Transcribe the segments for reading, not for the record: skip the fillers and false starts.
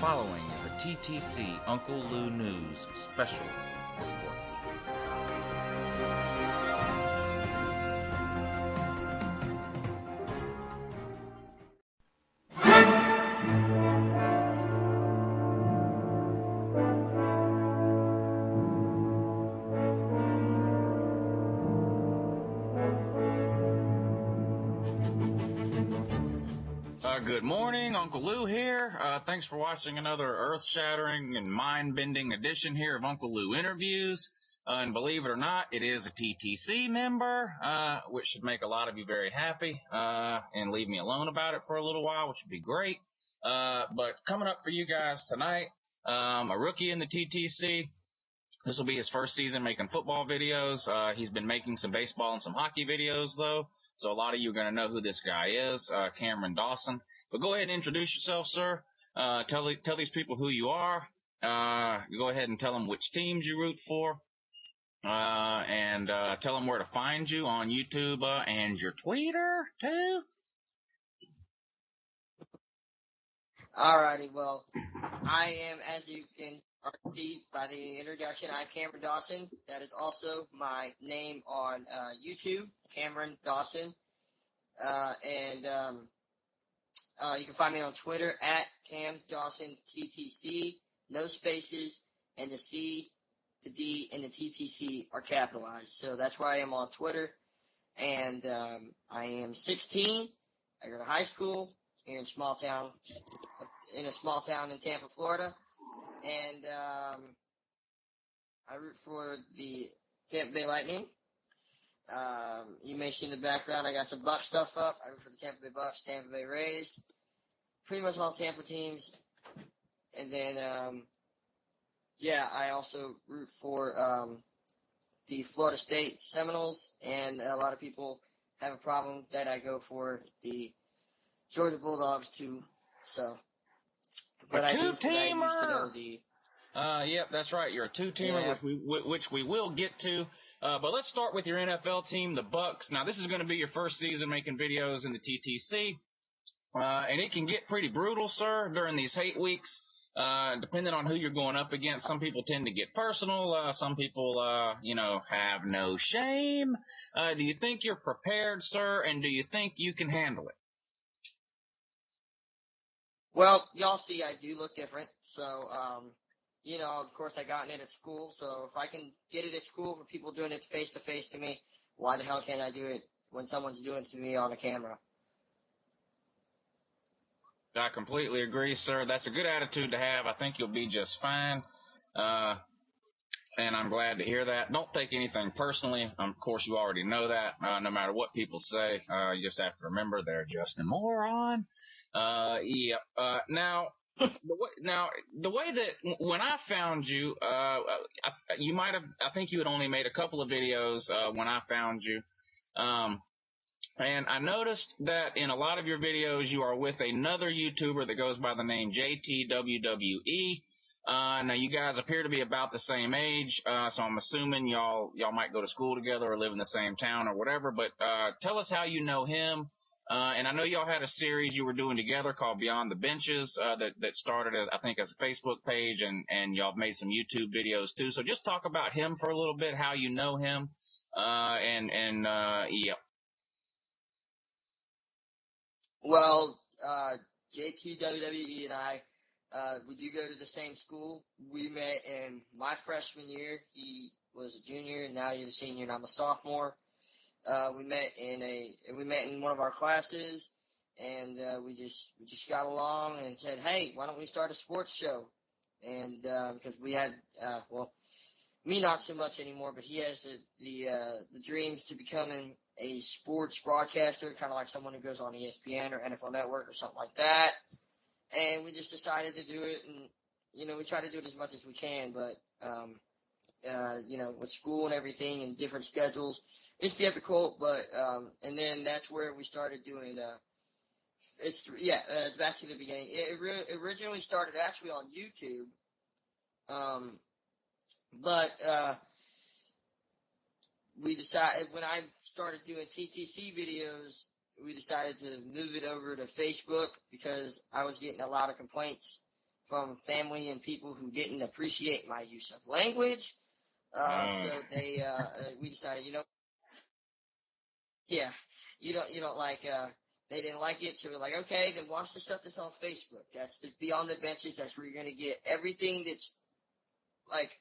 following is a TTC Uncle Lou News special report. Good morning, Uncle Lou here. Thanks for watching another earth-shattering and mind-bending edition here of Uncle Lou Interviews. And believe it or not, it is a TTC member, which should make a lot of you very happy, and leave me alone about it for a little while, which would be great. But coming up for you guys tonight, a rookie in the TTC. This will be his first season making football videos. He's been making some baseball and some hockey videos, though. So a lot of you are going to know who this guy is, Cameron Dawson. But go ahead and introduce yourself, sir. Tell these people who you are. Go ahead and tell them which teams you root for. And tell them where to find you on YouTube and your Twitter, too. Alrighty, well, I am, as you can see by the introduction, I'm Cameron Dawson. That is also my name on YouTube, Cameron Dawson. You can find me on Twitter at CamDawsonTTC, no spaces, and the C, the D, and the TTC are capitalized. So that's where I am on Twitter. And I am 16. I go to high school here in a small town in Tampa, Florida. And I root for the Tampa Bay Lightning. You may see in the background I got some Buck stuff up. I root for the Tampa Bay Bucks, Tampa Bay Rays, pretty much all Tampa teams. And then, I also root for the Florida State Seminoles, and a lot of people have a problem that I go for the Georgia Bulldogs too. So, but A two-teamer. I used to know the. Yep, that's right. You're a two-teamer, Yeah. which we will get to. But let's start with your NFL team, the Bucks. Now, this is going to be your first season making videos in the TTC, and it can get pretty brutal, sir, during these hate weeks. Depending on who you're going up against, some people tend to get personal. Some people, have no shame. Do you think you're prepared, sir, and do you think you can handle it? Well, y'all see, I do look different. So, of course, I gotten it at school. So if I can get it at school for people doing it face to face to me, why the hell can't I do it when someone's doing it to me on a camera? I completely agree, sir. That's a good attitude to have. I think you'll be just fine. And I'm glad to hear that. Don't take anything personally. Of course, you already know that. No matter what people say, you just have to remember they're just a moron. Now, the way that when I found you, I think you had only made a couple of videos when I found you. And I noticed that in a lot of your videos, you are with another YouTuber that goes by the name JTWWE. Now you guys appear to be about the same age, so I'm assuming y'all might go to school together or live in the same town or whatever, but, tell us how you know him. And I know y'all had a series you were doing together called Beyond the Benches, that started, I think, as a Facebook page, and y'all made some YouTube videos too. So just talk about him for a little bit, how you know him, yeah. Well, JTWWE and I, we do go to the same school. We met in my freshman year. He was a junior, and now he's a senior, and I'm a sophomore. We met in one of our classes, and we just got along and said, hey, why don't we start a sports show? And because we had, me not so much anymore, but he has the dreams to becoming a sports broadcaster, kind of like someone who goes on ESPN or NFL Network or something like that. And we just decided to do it, and we try to do it as much as we can, but with school and everything and different schedules, it's difficult. But and then that's where we started doing. Back to the beginning. It originally started actually on YouTube, but we decided when I started doing TTC videos, we decided to move it over to Facebook because I was getting a lot of complaints from family and people who didn't appreciate my use of language. So we decided, yeah, you don't like, they didn't like it. So we're like, okay, then watch the stuff that's on Facebook. That's the Beyond the Benches. That's where you're going to get everything that's like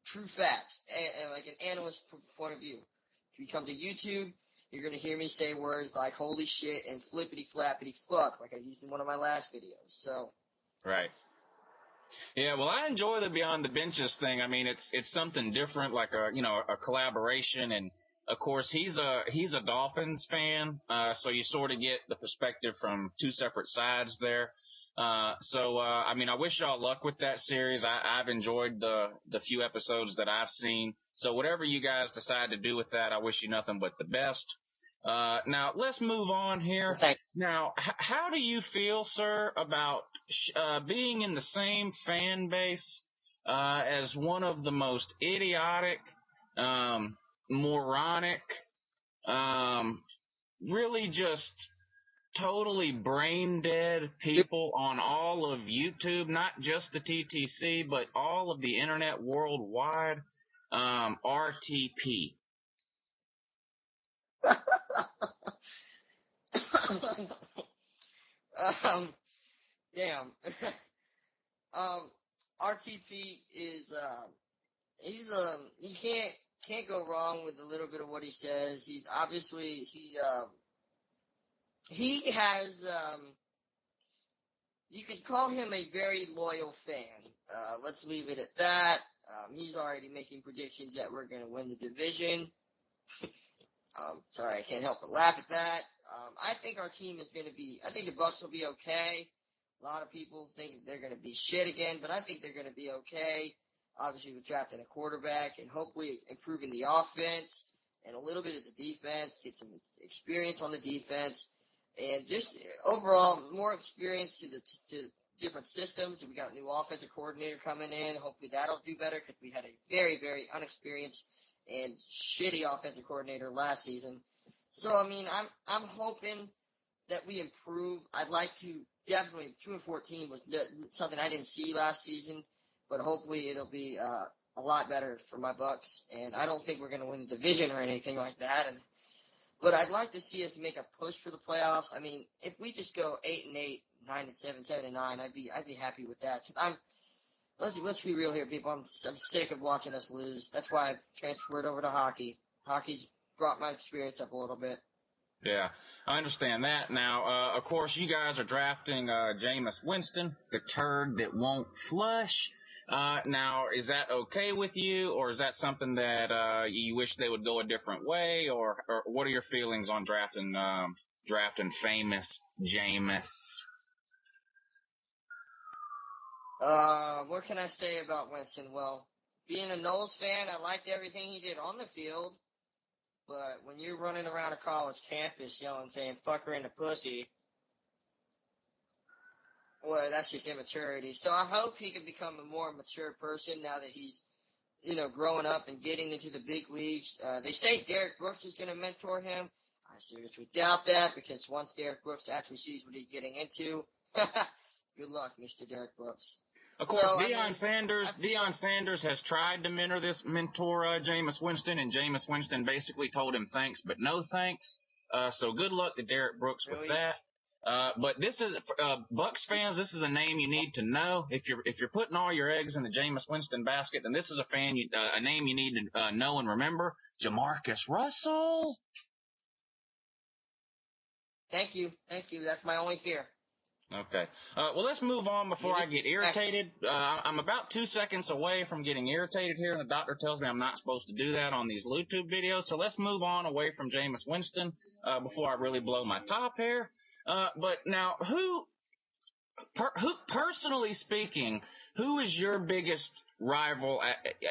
true facts and like an analyst point of view. If you come to YouTube, you're going to hear me say words like holy shit and flippity flappity fuck, like I used in one of my last videos. So. Right. Yeah, well, I enjoy the Beyond the Benches thing. I mean, it's something different, like a collaboration. And of course, he's a Dolphins fan. So you sort of get the perspective from two separate sides there. I mean, I wish y'all luck with that series. I've enjoyed the few episodes that I've seen. So whatever you guys decide to do with that, I wish you nothing but the best. Now let's move on here. Well, Now, how do you feel, sir, about being in the same fan base as one of the most idiotic, moronic, really just totally brain dead people on all of YouTube, not just the TTC, but all of the internet worldwide, RTP? Damn. RTP is you can't go wrong with a little bit of what he says. He's obviously he has you could call him a very loyal fan. Let's leave it at that. He's already making predictions that we're going to win the division. Sorry, I can't help but laugh at that. I think our team is going to be. I think the Bucks will be okay. A lot of people think they're going to be shit again, but I think they're going to be okay. Obviously, we're drafting a quarterback and hopefully improving the offense and a little bit of the defense, get some experience on the defense, and just overall more experience to different systems. We got a new offensive coordinator coming in. Hopefully that'll do better because we had a very, very unexperienced and shitty offensive coordinator last season. So, I mean, I'm hoping that we improve. I'd like to definitely 2-14 was something I didn't see last season, but hopefully it'll be a lot better for my Bucks. And I don't think we're going to win the division or anything like that. But I'd like to see us make a push for the playoffs. I mean, if we just go 8-8, 9-7, 7-9, I'd be happy with that. Let's be real here, people. I'm sick of watching us lose. That's why I've transferred over to hockey. Hockey's brought my experience up a little bit. Yeah, I understand that. Now, of course, you guys are drafting Jameis Winston, the turd that won't flush. Now, is that okay with you, or is that something that you wish they would go a different way, or what are your feelings on drafting famous Jameis? What can I say about Winston? Well, being a Knowles fan, I liked everything he did on the field. But when you're running around a college campus yelling, saying, fuck her in the pussy, well, that's just immaturity. So I hope he can become a more mature person now that he's, growing up and getting into the big leagues. They say Derek Brooks is going to mentor him. I seriously doubt that because once Derek Brooks actually sees what he's getting into, good luck, Mr. Derek Brooks. Of course, Deion Sanders has tried to mentor Jameis Winston, and Jameis Winston basically told him thanks, but no thanks. So good luck to Derek Brooks with that. But this is Bucks fans. This is a name you need to know. If you're putting all your eggs in the Jameis Winston basket, then this is a name you need to know and remember. Jamarcus Russell. Thank you. That's my only fear. Okay. Well, let's move on before I get irritated. I'm about 2 seconds away from getting irritated here, and the doctor tells me I'm not supposed to do that on these YouTube videos. So let's move on away from Jameis Winston before I really blow my top here. But now, who personally speaking, who is your biggest rival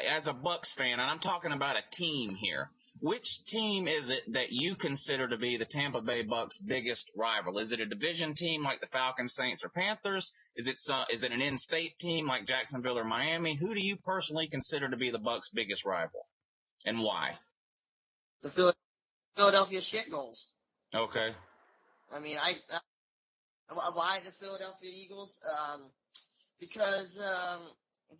as a Bucks fan? And I'm talking about a team here. Which team is it that you consider to be the Tampa Bay Bucks' biggest rival? Is it a division team like the Falcons, Saints, or Panthers? Is it an in-state team like Jacksonville or Miami? Who do you personally consider to be the Bucks' biggest rival, and why? The Philadelphia shit goals. Okay. I mean, why the Philadelphia Eagles? Because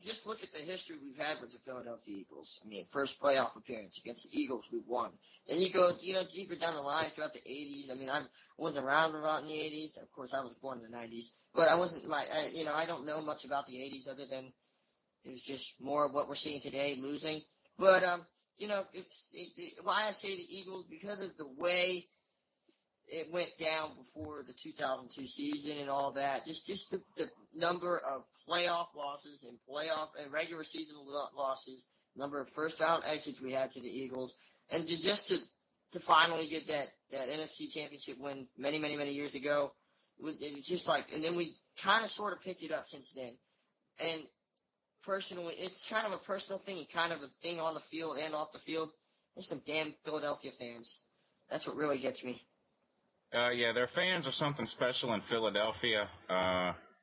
just look at the history we've had with the Philadelphia Eagles. I mean, first playoff appearance against the Eagles, we've won. Then you go, deeper down the line throughout the 80s. I mean, I wasn't around a lot in the 80s. Of course, I was born in the 90s. But I wasn't, I don't know much about the 80s other than it was just more of what we're seeing today, losing. But, why I say the Eagles, because of the way it went down before the 2002 season and all that. Just the number of playoff losses and regular season losses, number of first round exits we had to the Eagles, and to finally get that NFC Championship win many years ago. It was just like, and then we kind of sort of picked it up since then. And personally, it's kind of a personal thing and kind of a thing on the field and off the field. It's some damn Philadelphia fans. That's what really gets me. Yeah, their fans are something special in Philadelphia.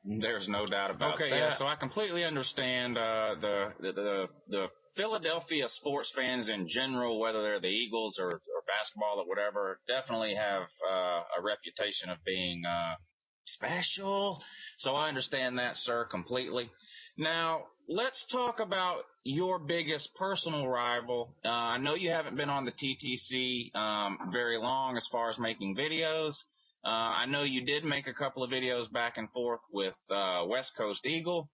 There's no doubt about that. Yeah, so I completely understand the Philadelphia sports fans in general, whether they're the Eagles or basketball or whatever, definitely have a reputation of being special. So I understand that, sir, completely. Now, let's talk about your biggest personal rival. I know you haven't been on the TTC very long as far as making videos. I know you did make a couple of videos back and forth with West Coast Eagle.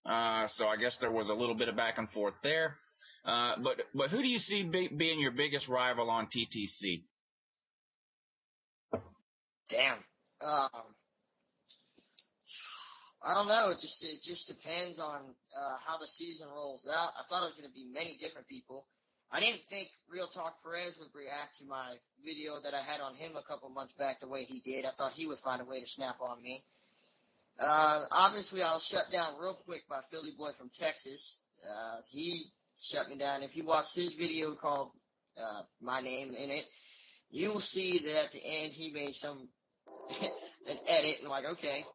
So I guess there was a little bit of back and forth there. But who do you see being your biggest rival on TTC? Damn. I don't know. It just depends on how the season rolls out. I thought it was going to be many different people. I didn't think Real Talk Perez would react to my video that I had on him a couple months back the way he did. I thought he would find a way to snap on me. Obviously, I was shut down real quick by Philly Boy from Texas. He shut me down. If you watch his video called My Name in it, you will see that at the end he made an edit, and like, okay.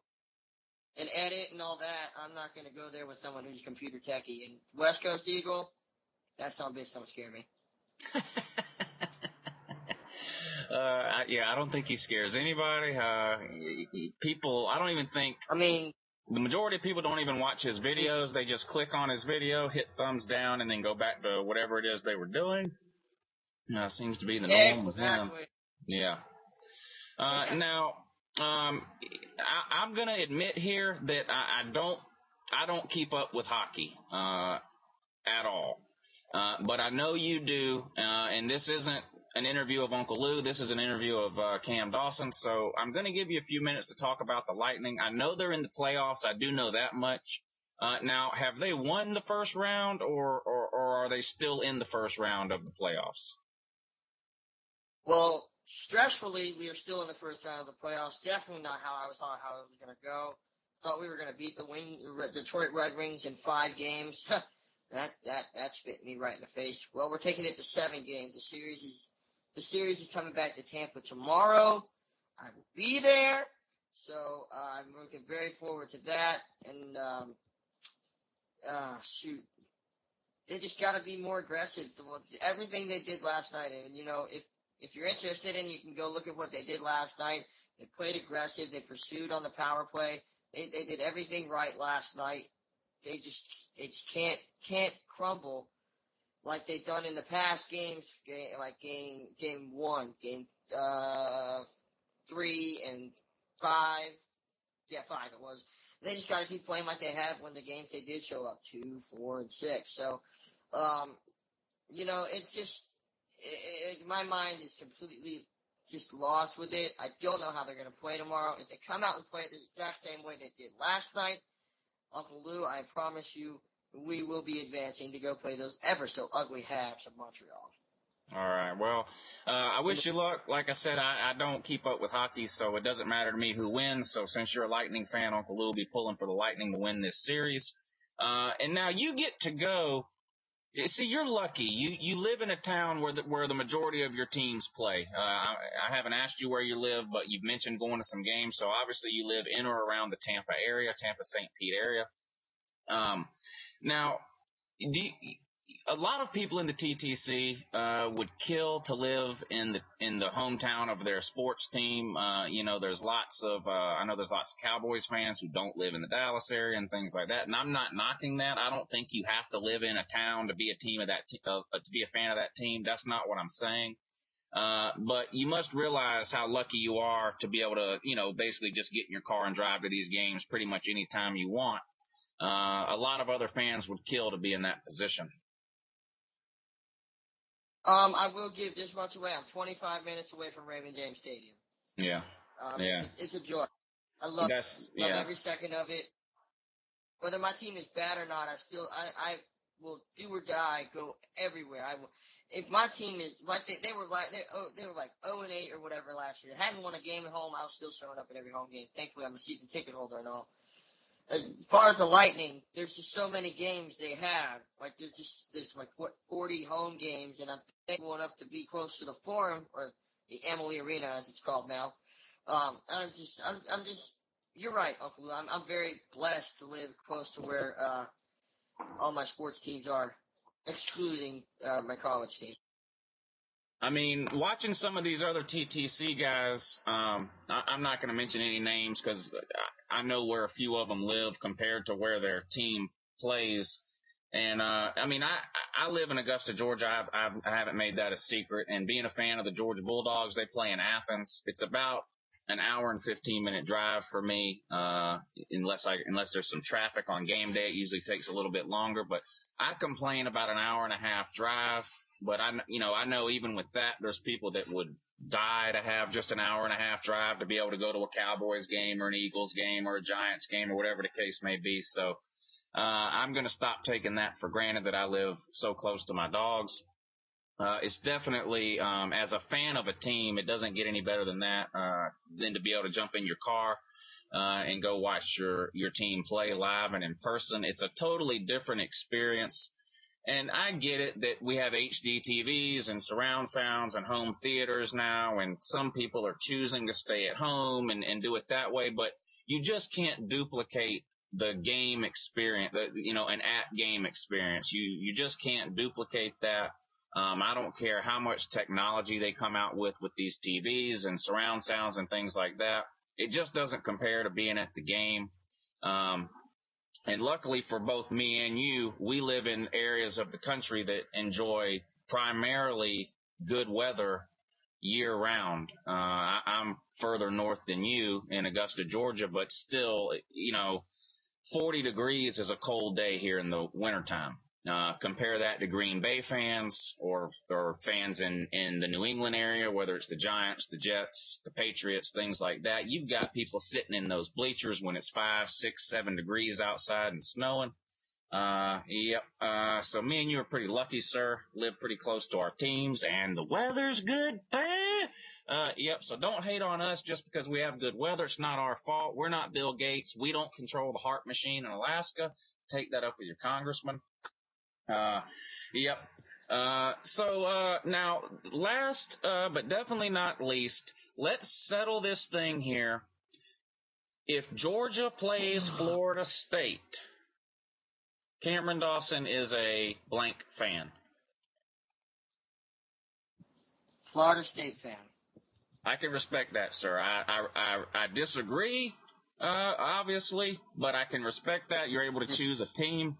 An edit and all that, I'm not going to go there with someone who's computer techie. And West Coast Eagle, that son of a bitch don't scare me. Yeah, I don't think he scares anybody. People, I don't even think. I mean, the majority of people don't even watch his videos. They just click on his video, hit thumbs down, and then go back to whatever it is they were doing. Seems to be the norm with him. Yeah. Now, I'm going to admit here that I don't keep up with hockey at all. But I know you do, and this isn't an interview of Uncle Lou. This is an interview of Cam Dawson. So I'm going to give you a few minutes to talk about the Lightning. I know they're in the playoffs. I do know that much. Now, have they won the first round, or are they still in the first round of the playoffs? Well, stressfully, we are still in the first round of the playoffs. Definitely not how I thought how it was going to go. Thought we were going to beat the Detroit Red Wings in 5 games. That spit me right in the face. Well, we're taking it to 7 games. The series is coming back to Tampa tomorrow. I will be there, so I'm looking very forward to that. And shoot, they just got to be more aggressive. Everything they did last night, and if you're interested in, you can go look at what they did last night. They played aggressive. They pursued on the power play. They did everything right last night. They just can't crumble like they've done in the past games, like game 1, game 3 and 5. Yeah, 5 it was. They just got to keep playing like they have when the games they did show up, 2, 4, and 6. So, it's just my mind is completely just lost with it. I don't know how they're going to play tomorrow. If they come out and play the exact same way they did last night, Uncle Lou, I promise you, we will be advancing to go play those ever so ugly Habs of Montreal. All right. Well, I wish you luck. Like I said, I don't keep up with hockey, so it doesn't matter to me who wins. So since you're a Lightning fan, Uncle Lou will be pulling for the Lightning to win this series. And now you get to go. See, you're lucky. You live in a town where the majority of your teams play. I haven't asked you where you live, but you've mentioned going to some games. So obviously you live in or around the Tampa area, Tampa St. Pete area. Now, a lot of people in the TTC would kill to live in the hometown of their sports team. There's lots of I know there's lots of Cowboys fans who don't live in the Dallas area and things like that. And I'm not knocking that. I don't think you have to live in a town to be a team of that to be a fan of that team. That's not what I'm saying. But you must realize how lucky you are to be able to, basically just get in your car and drive to these games pretty much any time you want. A lot of other fans would kill to be in that position. I will give this much away. I'm 25 minutes away from Raymond James Stadium. Yeah. Yeah. It's a joy. I love every second of it. Whether my team is bad or not, I will do or die, go everywhere. I will. If my team is like they were like 0-8 or whatever last year. They hadn't won a game at home. I was still showing up at every home game. Thankfully, I'm a season ticket holder and all. As far as the Lightning, there's just so many games they have. Like there's 40 home games, and I'm thankful enough to be close to the Forum or the Emily Arena as it's called now. I'm just you're right, Uncle Lou. I'm very blessed to live close to where all my sports teams are, excluding my college team. I mean, watching some of these other TTC guys, I'm not going to mention any names because I know where a few of them live compared to where their team plays. And, I live in Augusta, Georgia. I haven't made that a secret. And being a fan of the Georgia Bulldogs, they play in Athens. It's about an hour and 15-minute drive for me, unless there's some traffic on game day. It usually takes a little bit longer. But I complain about an hour and a half drive. But I know even with that, there's people that would die to have just an hour and a half drive to be able to go to a Cowboys game or an Eagles game or a Giants game or whatever the case may be. So I'm going to stop taking that for granted that I live so close to my dogs. It's definitely, as a fan of a team, it doesn't get any better than that, than to be able to jump in your car and go watch your team play live and in person. It's a totally different experience. And I get it that we have HD TVs and surround sounds and home theaters now, and some people are choosing to stay at home and do it that way, but you just can't duplicate the game experience, an at-game experience. You just can't duplicate that. I don't care how much technology they come out with these TVs and surround sounds and things like that. It just doesn't compare to being at the game. And luckily for both me and you, we live in areas of the country that enjoy primarily good weather year round. I'm further north than you in Augusta, Georgia, but still, 40 degrees is a cold day here in the wintertime. Compare that to Green Bay fans or fans in the New England area, whether it's the Giants, the Jets, the Patriots, things like that. You've got people sitting in those bleachers when it's 5, 6, 7 degrees outside and snowing. Yep. So me and you are pretty lucky, sir. Live pretty close to our teams, and the weather's good. Yep. So don't hate on us just because we have good weather. It's not our fault. We're not Bill Gates. We don't control the heart machine in Alaska. Take that up with your congressman. Yep. Now, last, but definitely not least, let's settle this thing here. If Georgia plays Florida State, Cameron Dawson is a blank fan. Florida State fan. I can respect that, sir. I disagree, obviously, but I can respect that. You're able to choose a team.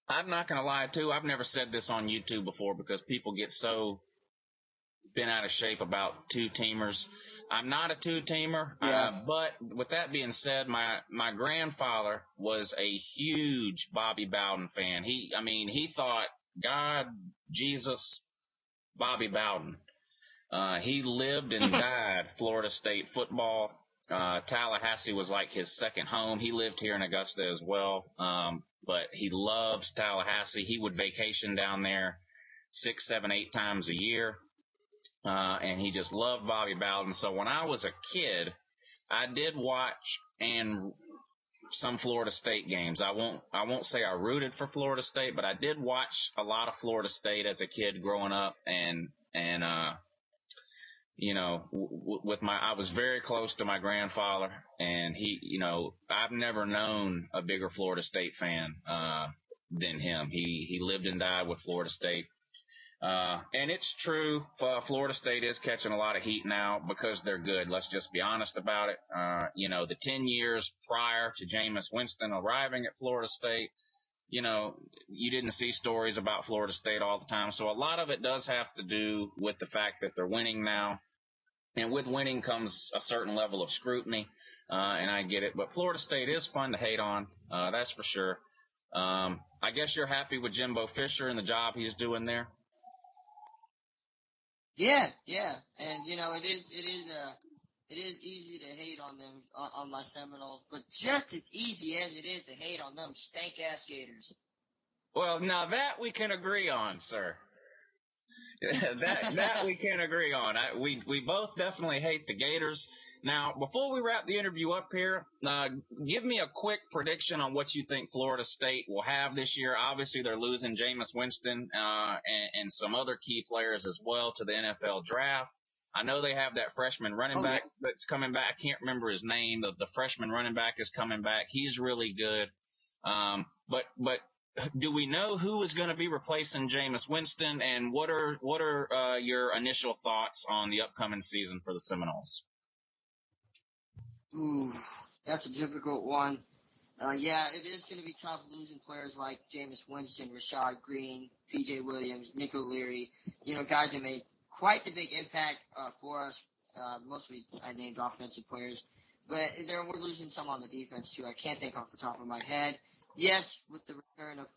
I'm not going to lie, too. I've never said this on YouTube before because people get so bent out of shape about two-teamers. I'm not a two-teamer, but with that being said, my grandfather was a huge Bobby Bowden fan. He thought God, Jesus, Bobby Bowden. He lived and died Florida State football. Tallahassee was like his second home. He lived here in Augusta as well. But he loved Tallahassee. He would vacation down there 6, 7, 8 times a year. And he just loved Bobby Bowden. So when I was a kid, I did watch some Florida State games. I won't say I rooted for Florida State, but I did watch a lot of Florida State as a kid growing up, I was very close to my grandfather, and I've never known a bigger Florida State fan, than him. He lived and died with Florida State. And it's true, Florida State is catching a lot of heat now because they're good. Let's just be honest about it. The 10 years prior to Jameis Winston arriving at Florida State, you didn't see stories about Florida State all the time. So a lot of it does have to do with the fact that they're winning now. And with winning comes a certain level of scrutiny, and I get it. But Florida State is fun to hate on, that's for sure. I guess you're happy with Jimbo Fisher and the job he's doing there? Yeah. And, it is easy to hate on them, on my Seminoles, but just as easy as it is to hate on them stank-ass Gators. Well, now that we can agree on, sir. that we can agree on. We both definitely hate the Gators. Now, before we wrap the interview up here, give me a quick prediction on what you think Florida State will have this year. Obviously, they're losing Jameis Winston and some other key players as well to the NFL draft. I know they have that freshman running back that's coming back. I can't remember his name. The freshman running back is coming back. He's really good. But do we know who is going to be replacing Jameis Winston, and what are your initial thoughts on the upcoming season for the Seminoles? Ooh, that's a difficult one. It is going to be tough losing players like Jameis Winston, Rashad Green, P.J. Williams, Nick O'Leary, guys that made quite the big impact for us. Mostly I named offensive players, but we're losing some on the defense too. I can't think off the top of my head. Yes, with the return of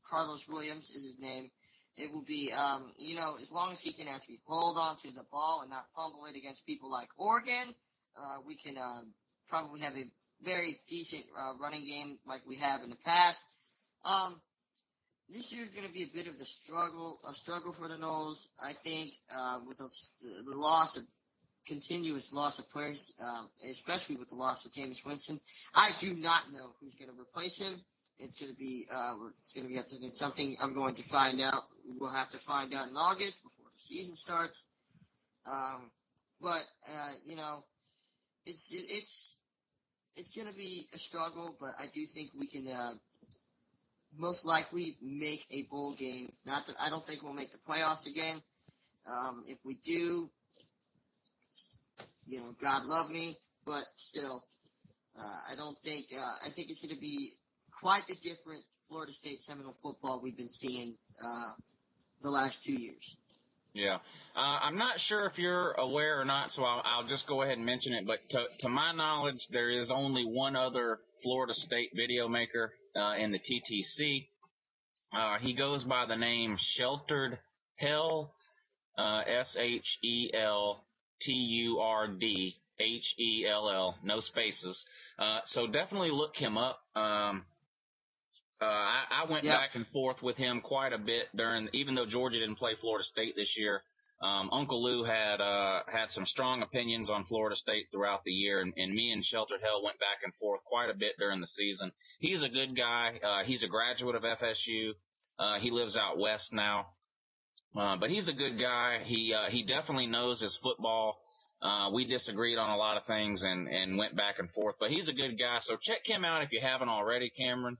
Carlos Williams is his name, it will be, as long as he can actually hold on to the ball and not fumble it against people like Oregon, we can probably have a very decent running game like we have in the past. This year's going to be a bit of a struggle for the Noles, I think, with the continuous loss of players, especially with the loss of Jameis Winston. I do not know who's going to replace him. It's going to be something I'm going to find out. We'll have to find out in August before the season starts. It's going to be a struggle, but I do think we can most likely make a bowl game. Not that I don't think we'll make the playoffs again. If we do, God love me, but still, I don't think. I think it's going to be quite the different Florida State Seminole football we've been seeing the last 2 years. Yeah. I'm not sure if you're aware or not, so I'll just go ahead and mention it. But to my knowledge, there is only one other Florida State video maker in the TTC. He goes by the name Sheltered Hell, ShelturdHell, no spaces. So definitely look him up. I went back and forth with him quite a bit even though Georgia didn't play Florida State this year. Uncle Lou had some strong opinions on Florida State throughout the year, and me and Sheltered Hell went back and forth quite a bit during the season. He's a good guy. He's a graduate of FSU. He lives out west now. But he's a good guy. He definitely knows his football. We disagreed on a lot of things and went back and forth, but he's a good guy. So check him out if you haven't already, Cameron.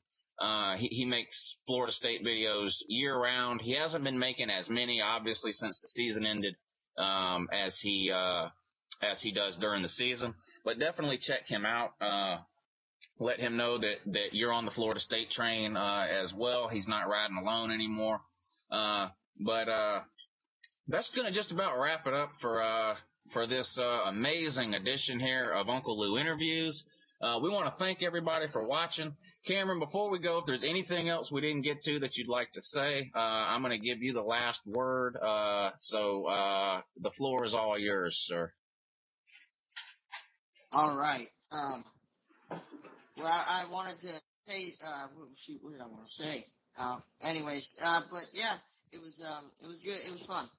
He makes Florida State videos year round. He hasn't been making as many, obviously, since the season ended, as he does during the season, but definitely check him out. Let him know that you're on the Florida State train, as well. He's not riding alone anymore. But that's going to just about wrap it up for this amazing edition here of Uncle Lou Interviews. We want to thank everybody for watching. Cameron, before we go, if there's anything else we didn't get to that you'd like to say, I'm going to give you the last word. So the floor is all yours, sir. All right. Well, I wanted to say, what did I want to say? But yeah, it was good. It was fun.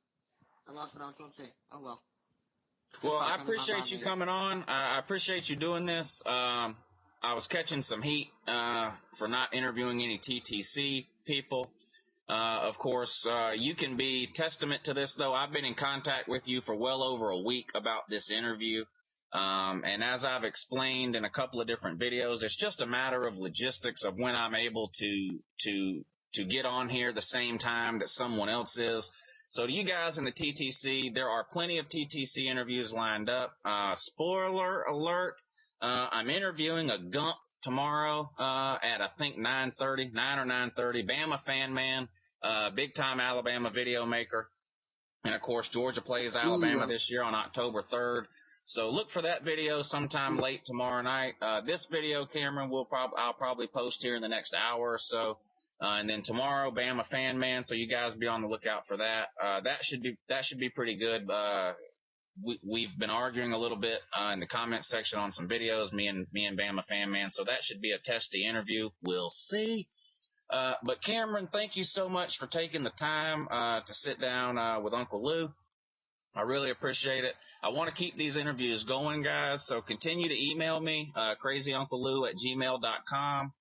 I lost what I was going to say. Oh, well. Well, I appreciate you coming on. I appreciate you doing this. I was catching some heat for not interviewing any TTC people. Of course, you can be testament to this, though. I've been in contact with you for well over a week about this interview. And as I've explained in a couple of different videos, it's just a matter of logistics of when I'm able to get on here the same time that someone else is. So to you guys in the TTC, there are plenty of TTC interviews lined up. Spoiler alert, I'm interviewing a Gump tomorrow at I think 9 or 9:30. Bama fan man, big time Alabama video maker. And of course, Georgia plays Alabama this year on October 3rd. So look for that video sometime late tomorrow night. This video, Cameron, I'll probably post here in the next hour or so. And then tomorrow, Bama fan man. So you guys be on the lookout for that. That should be pretty good. We've been arguing a little bit in the comment section on some videos, me and Bama fan man. So that should be a testy interview. We'll see. But Cameron, thank you so much for taking the time to sit down with Uncle Lou. I really appreciate it. I want to keep these interviews going, guys. So continue to email me, crazyunclelou@gmail.com,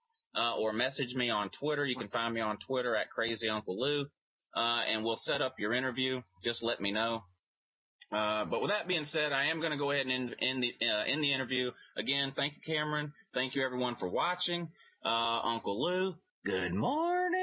or message me on Twitter. You can find me on Twitter at crazyunclelou, and we'll set up your interview. Just let me know. But with that being said, I am going to go ahead and end the interview. Again, thank you, Cameron. Thank you, everyone, for watching. Uncle Lou, good morning.